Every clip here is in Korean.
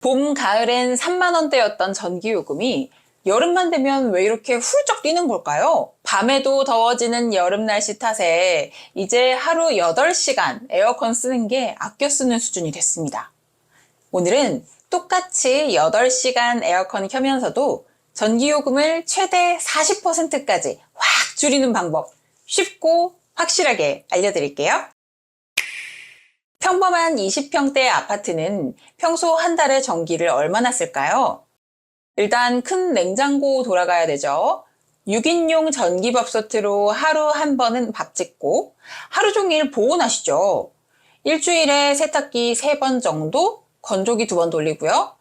봄, 가을엔 3만 원대였던 전기요금이 여름만 되면 왜 이렇게 훌쩍 뛰는 걸까요? 밤에도 더워지는 여름 날씨 탓에 이제 하루 8시간 에어컨 쓰는 게 아껴 쓰는 수준이 됐습니다. 오늘은 똑같이 8시간 에어컨 켜면서도 전기요금을 최대 40%까지 확 줄이는 방법 쉽고 확실하게 알려드릴게요. 평범한 20평대 아파트는 평소 한 달에 전기를 얼마나 쓸까요? 일단 큰 냉장고 돌아가야 되죠. 6인용 전기밥솥으로 하루 한 번은 밥 짓고 하루 종일 보온하시죠. 일주일에 세탁기 3번 정도, 건조기 2번 돌리고요.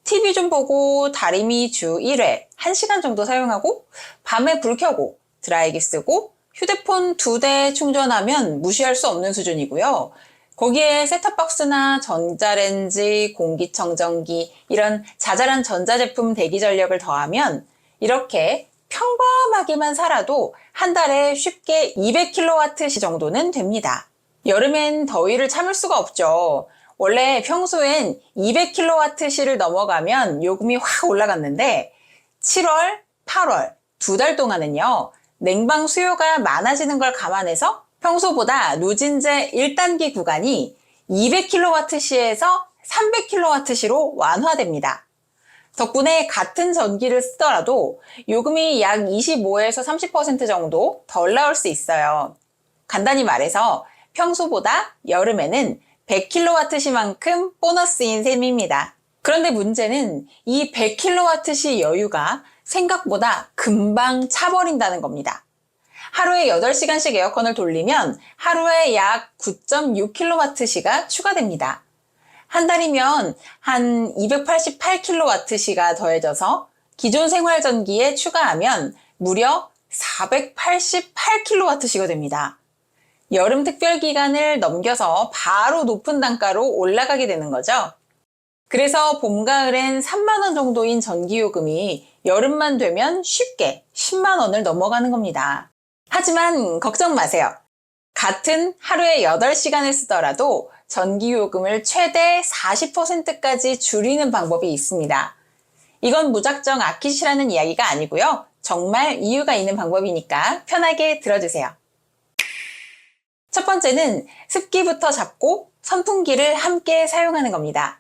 TV 좀 보고 다리미 주 1회, 1시간 정도 사용하고 밤에 불 켜고 드라이기 쓰고 휴대폰 2대 충전하면 무시할 수 없는 수준이고요. 거기에 셋탑박스나 전자레인지, 공기청정기 이런 자잘한 전자제품 대기 전력을 더하면 이렇게 평범하게만 살아도 한 달에 쉽게 200kWh 정도는 됩니다. 여름엔 더위를 참을 수가 없죠. 원래 평소엔 200kWh를 넘어가면 요금이 확 올라갔는데 7월, 8월 2달 동안은요. 냉방 수요가 많아지는 걸 감안해서 평소보다 누진제 1단계 구간이 200kWh에서 300kWh로 완화됩니다. 덕분에 같은 전기를 쓰더라도 요금이 약 25에서 30% 정도 덜 나올 수 있어요. 간단히 말해서 평소보다 여름에는 100kWh만큼 보너스인 셈입니다. 그런데 문제는 이 100kWh 여유가 생각보다 금방 차버린다는 겁니다. 하루에 8시간씩 에어컨을 돌리면 하루에 약 9.6kWh가 추가됩니다. 한 달이면 한 288kWh가 더해져서 기존 생활전기에 추가하면 무려 488kWh가 됩니다. 여름 특별 기간을 넘겨서 바로 높은 단가로 올라가게 되는 거죠. 그래서 봄, 가을엔 3만 원 정도인 전기요금이 여름만 되면 쉽게 10만 원을 넘어가는 겁니다. 하지만 걱정 마세요. 같은 하루에 8시간을 쓰더라도 전기요금을 최대 40%까지 줄이는 방법이 있습니다. 이건 무작정 아끼시라는 이야기가 아니고요. 정말 이유가 있는 방법이니까 편하게 들어주세요. 첫 번째는 습기부터 잡고 선풍기를 함께 사용하는 겁니다.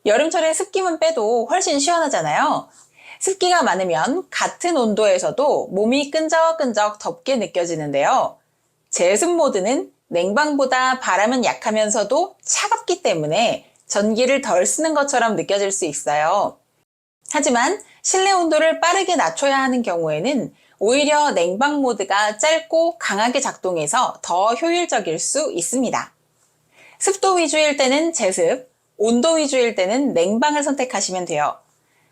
여름철에 습기만 빼도 훨씬 시원하잖아요. 습기가 많으면 같은 온도에서도 몸이 끈적끈적 덥게 느껴지는데요. 제습 모드는 냉방보다 바람은 약하면서도 차갑기 때문에 전기를 덜 쓰는 것처럼 느껴질 수 있어요. 하지만 실내 온도를 빠르게 낮춰야 하는 경우에는 오히려 냉방 모드가 짧고 강하게 작동해서 더 효율적일 수 있습니다. 습도 위주일 때는 제습, 온도 위주일 때는 냉방을 선택하시면 돼요.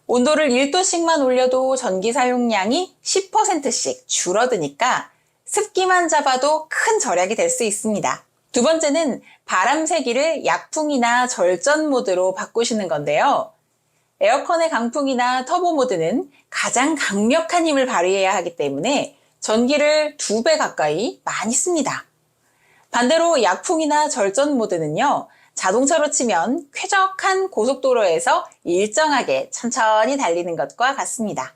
온도를 1도씩만 올려도 전기 사용량이 10%씩 줄어드니까 습기만 잡아도 큰 절약이 될 수 있습니다. 두 번째는 바람 세기를 약풍이나 절전 모드로 바꾸시는 건데요. 에어컨의 강풍이나 터보 모드는 가장 강력한 힘을 발휘해야 하기 때문에 전기를 2배 가까이 많이 씁니다. 반대로 약풍이나 절전 모드는요. 자동차로 치면 쾌적한 고속도로에서 일정하게 천천히 달리는 것과 같습니다.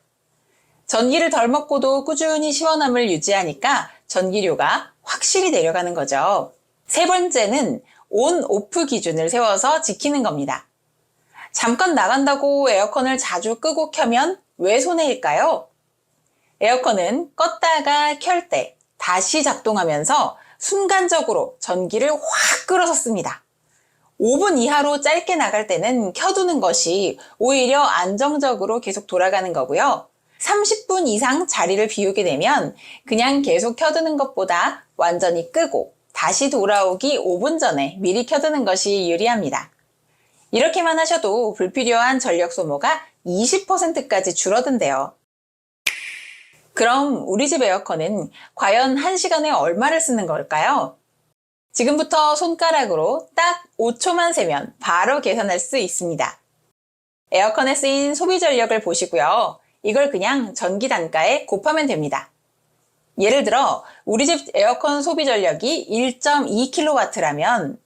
전기를 덜 먹고도 꾸준히 시원함을 유지하니까 전기료가 확실히 내려가는 거죠. 세 번째는 온, 오프 기준을 세워서 지키는 겁니다. 잠깐 나간다고 에어컨을 자주 끄고 켜면 왜 손해일까요? 에어컨은 껐다가 켤 때 다시 작동하면서 순간적으로 전기를 확 끌어서 씁니다. 5분 이하로 짧게 나갈 때는 켜두는 것이 오히려 안정적으로 계속 돌아가는 거고요. 30분 이상 자리를 비우게 되면 그냥 계속 켜두는 것보다 완전히 끄고 다시 돌아오기 5분 전에 미리 켜두는 것이 유리합니다. 이렇게만 하셔도 불필요한 전력 소모가 20%까지 줄어든대요. 그럼 우리 집 에어컨은 과연 1시간에 얼마를 쓰는 걸까요? 지금부터 손가락으로 딱 5초만 세면 바로 계산할 수 있습니다. 에어컨에 쓰인 소비 전력을 보시고요. 이걸 그냥 전기 단가에 곱하면 됩니다. 예를 들어 우리 집 에어컨 소비 전력이 1.2kW라면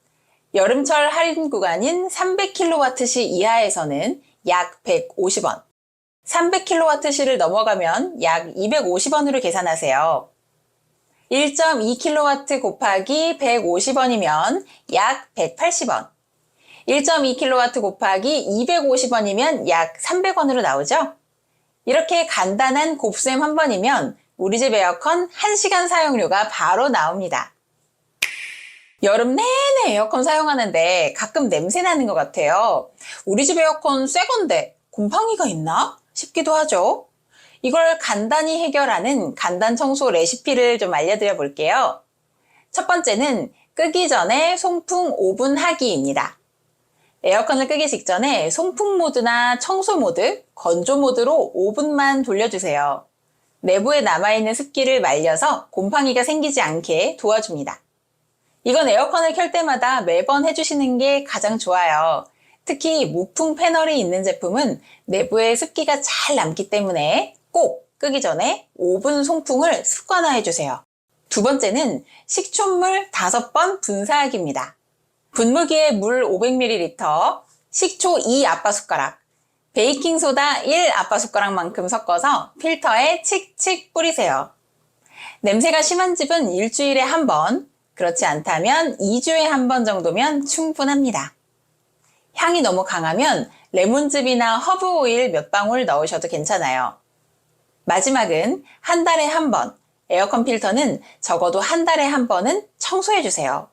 여름철 할인 구간인 300kWh 이하에서는 약 150원, 300kWh를 넘어가면 약 250원으로 계산하세요. 1.2kW 곱하기 150원이면 약 180원, 1.2kW 곱하기 250원이면 약 300원으로 나오죠? 이렇게 간단한 곱셈 한 번이면 우리 집 에어컨 1시간 사용료가 바로 나옵니다. 여름 내내 에어컨 사용하는데 가끔 냄새 나는 것 같아요. 우리 집 에어컨 새 건데 곰팡이가 있나 싶기도 하죠. 이걸 간단히 해결하는 간단 청소 레시피를 좀 알려드려 볼게요. 첫 번째는 끄기 전에 송풍 오븐 하기입니다. 에어컨을 끄기 직전에 송풍 모드나 청소 모드, 건조 모드로 5분만 돌려주세요. 내부에 남아있는 습기를 말려서 곰팡이가 생기지 않게 도와줍니다. 이건 에어컨을 켤 때마다 매번 해주시는 게 가장 좋아요. 특히 무풍 패널이 있는 제품은 내부에 습기가 잘 남기 때문에 꼭 끄기 전에 5분 송풍을 습관화해주세요. 두 번째는 식초물 5번 분사하기입니다. 분무기에 물 500ml, 식초 2 아빠숟가락, 베이킹소다 1 아빠숟가락만큼 섞어서 필터에 칙칙 뿌리세요. 냄새가 심한 집은 일주일에 한 번, 그렇지 않다면 2주에 한 번 정도면 충분합니다. 향이 너무 강하면 레몬즙이나 허브 오일 몇 방울 넣으셔도 괜찮아요. 마지막은 한 달에 한 번, 에어컨 필터는 적어도 한 달에 한 번은 청소해주세요.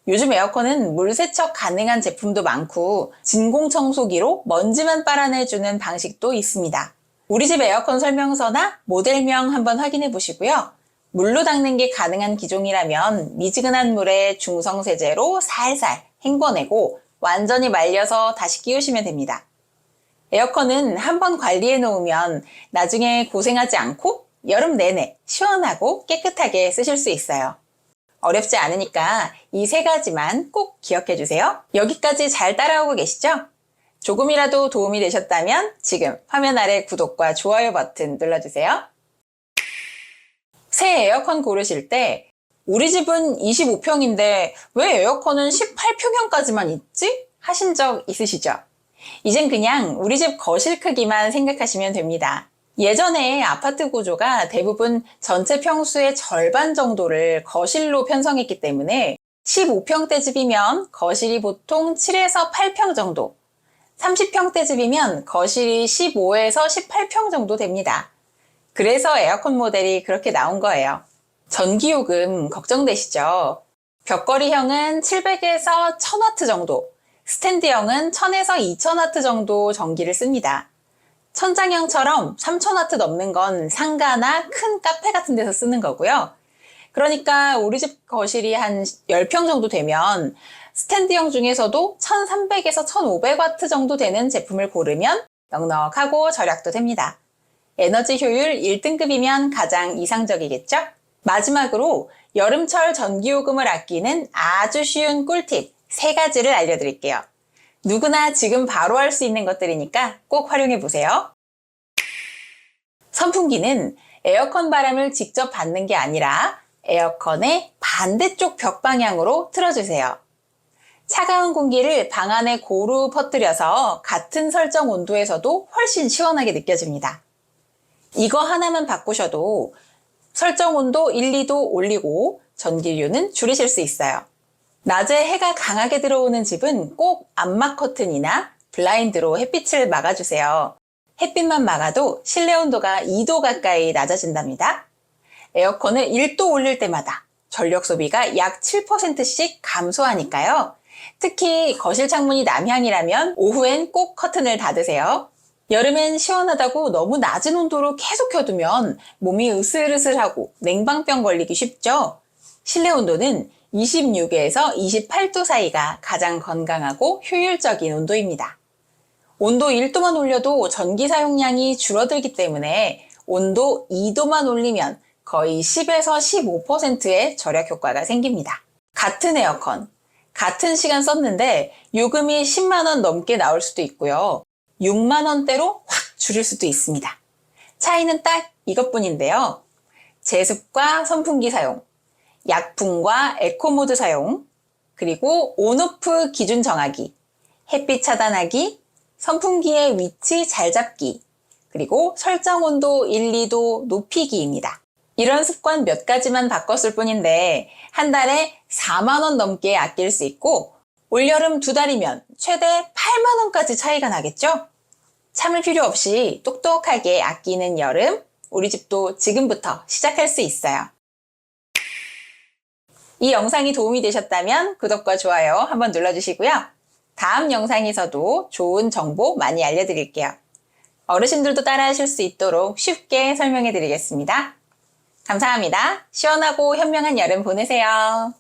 요즘 에어컨은 물 세척 가능한 제품도 많고 진공 청소기로 먼지만 빨아내주는 방식도 있습니다. 우리 집 에어컨 설명서나 모델명 한번 확인해 보시고요. 물로 닦는 게 가능한 기종이라면 미지근한 물에 중성세제로 살살 헹궈내고 완전히 말려서 다시 끼우시면 됩니다. 에어컨은 한번 관리해 놓으면 나중에 고생하지 않고 여름 내내 시원하고 깨끗하게 쓰실 수 있어요. 어렵지 않으니까 이 세 가지만 꼭 기억해 주세요. 여기까지 잘 따라오고 계시죠? 조금이라도 도움이 되셨다면 지금 화면 아래 구독과 좋아요 버튼 눌러주세요. 새 에어컨 고르실 때 우리 집은 25평인데 왜 에어컨은 18평형까지만 있지? 하신 적 있으시죠? 이젠 그냥 우리 집 거실 크기만 생각하시면 됩니다. 예전에 아파트 구조가 대부분 전체 평수의 절반 정도를 거실로 편성했기 때문에 15평대 집이면 거실이 보통 7에서 8평 정도, 30평대 집이면 거실이 15에서 18평 정도 됩니다. 그래서 에어컨 모델이 그렇게 나온 거예요. 전기요금 걱정되시죠? 벽걸이형은 700에서 1000W 정도, 스탠드형은 1000에서 2000W 정도 전기를 씁니다. 천장형처럼 3000W 넘는 건 상가나 큰 카페 같은 데서 쓰는 거고요. 그러니까 우리 집 거실이 한 10평 정도 되면 스탠드형 중에서도 1300에서 1500W 정도 되는 제품을 고르면 넉넉하고 절약도 됩니다. 에너지 효율 1등급이면 가장 이상적이겠죠? 마지막으로 여름철 전기요금을 아끼는 아주 쉬운 꿀팁 3가지를 알려드릴게요. 누구나 지금 바로 할 수 있는 것들이니까 꼭 활용해 보세요. 선풍기는 에어컨 바람을 직접 받는 게 아니라 에어컨의 반대쪽 벽 방향으로 틀어주세요. 차가운 공기를 방 안에 고루 퍼뜨려서 같은 설정 온도에서도 훨씬 시원하게 느껴집니다. 이거 하나만 바꾸셔도 설정 온도 1, 2도 올리고 전기료는 줄이실 수 있어요. 낮에 해가 강하게 들어오는 집은 꼭 암막 커튼이나 블라인드로 햇빛을 막아주세요. 햇빛만 막아도 실내 온도가 2도 가까이 낮아진답니다. 에어컨을 1도 올릴 때마다 전력 소비가 약 7%씩 감소하니까요. 특히 거실 창문이 남향이라면 오후엔 꼭 커튼을 닫으세요. 여름엔 시원하다고 너무 낮은 온도로 계속 켜두면 몸이 으슬으슬하고 냉방병 걸리기 쉽죠? 실내 온도는 26에서 28도 사이가 가장 건강하고 효율적인 온도입니다. 온도 1도만 올려도 전기 사용량이 줄어들기 때문에 온도 2도만 올리면 거의 10에서 15%의 절약 효과가 생깁니다. 같은 에어컨, 같은 시간 썼는데 요금이 10만 원 넘게 나올 수도 있고요. 6만 원대로 확 줄일 수도 있습니다. 차이는 딱 이것뿐인데요. 제습과 선풍기 사용, 약풍과 에코모드 사용, 그리고 온오프 기준 정하기, 햇빛 차단하기, 선풍기의 위치 잘 잡기, 그리고 설정 온도 1, 2도 높이기입니다. 이런 습관 몇 가지만 바꿨을 뿐인데 한 달에 4만 원 넘게 아낄 수 있고 올여름 2달이면 최대 8만 원까지 차이가 나겠죠? 참을 필요 없이 똑똑하게 아끼는 여름, 우리 집도 지금부터 시작할 수 있어요. 이 영상이 도움이 되셨다면 구독과 좋아요 한번 눌러주시고요. 다음 영상에서도 좋은 정보 많이 알려드릴게요. 어르신들도 따라하실 수 있도록 쉽게 설명해 드리겠습니다. 감사합니다. 시원하고 현명한 여름 보내세요.